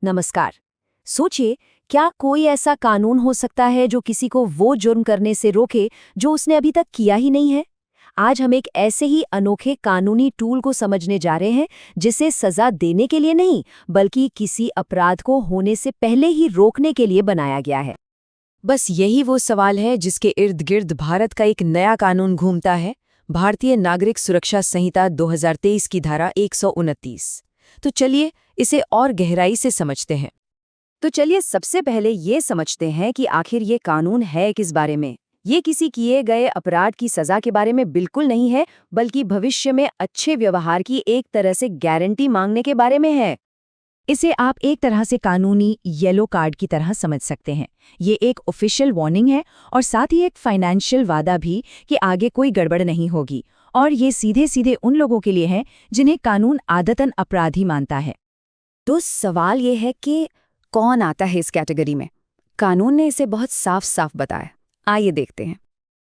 नमस्कार। सोचिए, क्या कोई ऐसा कानून हो सकता है जो किसी को वो जुर्म करने से रोके जो उसने अभी तक किया ही नहीं है? आज हम एक ऐसे ही अनोखे कानूनी टूल को समझने जा रहे हैं जिसे सजा देने के लिए नहीं, बल्कि किसी अपराध को होने से पहले ही रोकने के लिए बनाया गया है। बस यही वो सवाल है जिसके इर्द गिर्द भारत का एक नया कानून घूमता है, भारतीय नागरिक सुरक्षा संहिता 2023 की धारा 129। तो चलिए इसे और गहराई से समझते हैं। तो चलिए सबसे पहले ये समझते हैं कि आखिर ये कानून है किस बारे में। ये किसी किए गए अपराध की सजा के बारे में बिल्कुल नहीं है, बल्कि भविष्य में अच्छे व्यवहार की एक तरह से गारंटी मांगने के बारे में है। इसे आप एक तरह से कानूनी येलो कार्ड की तरह समझ सकते हैं। ये एक ऑफिशियल वार्निंग है और साथ ही एक फाइनेंशियल वादा भी कि आगे कोई गड़बड़ नहीं होगी। और ये सीधे सीधे उन लोगों के लिए है जिन्हें कानून आदतन अपराधी मानता है। तो सवाल ये है कि कौन आता है इस कैटेगरी में? कानून ने इसे बहुत साफ साफ बताया। आइए देखते हैं।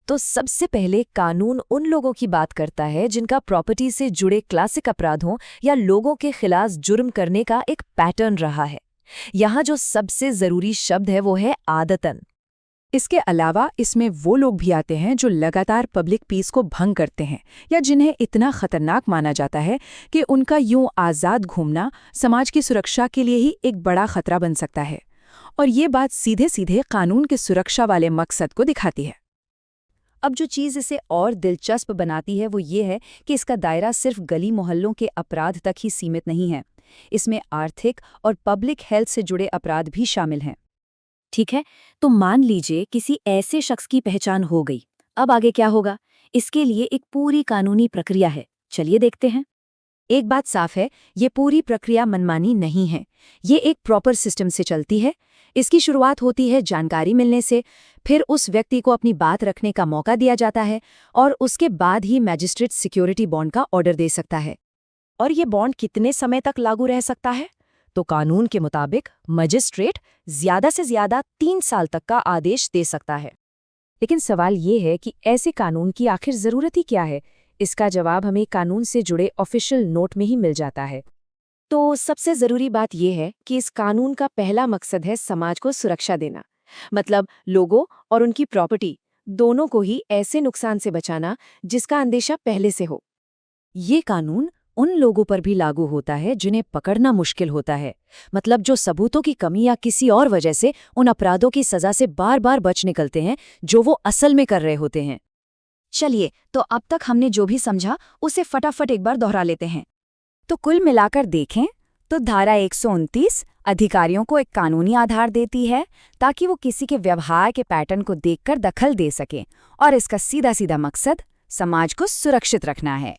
तो सबसे पहले कानून उन लोगों की बात करता है जिनका प्रॉपर्टी से जुड़े क्लासिक अपराधों या लोगों के खिलाफ जुर्म करने का एक पैटर्न रहा है। यहाँ जो सबसे जरूरी शब्द है वो है आदतन। इसके अलावा इसमें वो लोग भी आते हैं जो लगातार पब्लिक पीस को भंग करते हैं या जिन्हें इतना खतरनाक माना जाता है कि उनका यूं आज़ाद घूमना समाज की सुरक्षा के लिए ही एक बड़ा खतरा बन सकता है। और ये बात सीधे सीधे कानून के सुरक्षा वाले मकसद को दिखाती है। अब जो चीज़ इसे और दिलचस्प बनाती है वो ये है कि इसका दायरा सिर्फ गली मोहल्लों के अपराध तक ही सीमित नहीं है। इसमें आर्थिक और पब्लिक हेल्थ से जुड़े अपराध भी शामिल हैं। ठीक है, तो मान लीजिए किसी ऐसे शख्स की पहचान हो गई। अब आगे क्या होगा? इसके लिए एक पूरी कानूनी प्रक्रिया है। चलिए देखते हैं। एक बात साफ है, ये पूरी प्रक्रिया मनमानी नहीं है। ये एक प्रॉपर सिस्टम से चलती है। इसकी शुरुआत होती है जानकारी मिलने से, फिर उस व्यक्ति को अपनी बात रखने का मौका दिया जाता है और उसके बाद ही मैजिस्ट्रेट सिक्योरिटी बॉन्ड का ऑर्डर दे सकता है। और ये बॉन्ड कितने समय तक लागू रह सकता है? तो कानून के मुताबिक मजिस्ट्रेट ज्यादा से ज्यादा 3 साल तक का आदेश दे सकता है। लेकिन सवाल ये है कि ऐसे कानून की आखिर जरूरत ही क्या है? इसका जवाब हमें कानून से जुड़े ऑफिशियल नोट में ही मिल जाता है। तो सबसे जरूरी बात यह है कि इस कानून का पहला मकसद है समाज को सुरक्षा देना। मतलब लोगों और उनकी प्रॉपर्टी दोनों को ही ऐसे नुकसान से बचाना जिसका अंदेशा पहले से हो। ये कानून उन लोगों पर भी लागू होता है जिन्हें पकड़ना मुश्किल होता है। मतलब जो सबूतों की कमी या किसी और वजह से उन अपराधों की सजा से बार बार बच निकलते हैं जो वो असल में कर रहे होते हैं। चलिए, तो अब तक हमने जो भी समझा उसे फटाफट एक बार दोहरा लेते हैं। तो कुल मिलाकर देखें तो धारा 129 अधिकारियों को एक कानूनी आधार देती है ताकि वो किसी के व्यवहार के पैटर्न को देखकर दखल दे सकें, और इसका सीधा सीधा मकसद समाज को सुरक्षित रखना है।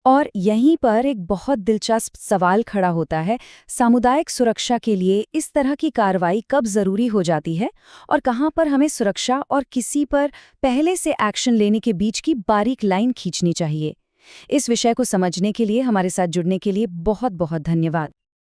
और यहीं पर एक बहुत दिलचस्प सवाल खड़ा होता है, सामुदायिक सुरक्षा के लिए इस तरह की कार्रवाई कब जरूरी हो जाती है और कहाँ पर हमें सुरक्षा और किसी पर पहले से एक्शन लेने के बीच की बारीक लाइन खींचनी चाहिए। इस विषय को समझने के लिए हमारे साथ जुड़ने के लिए बहुत बहुत धन्यवाद।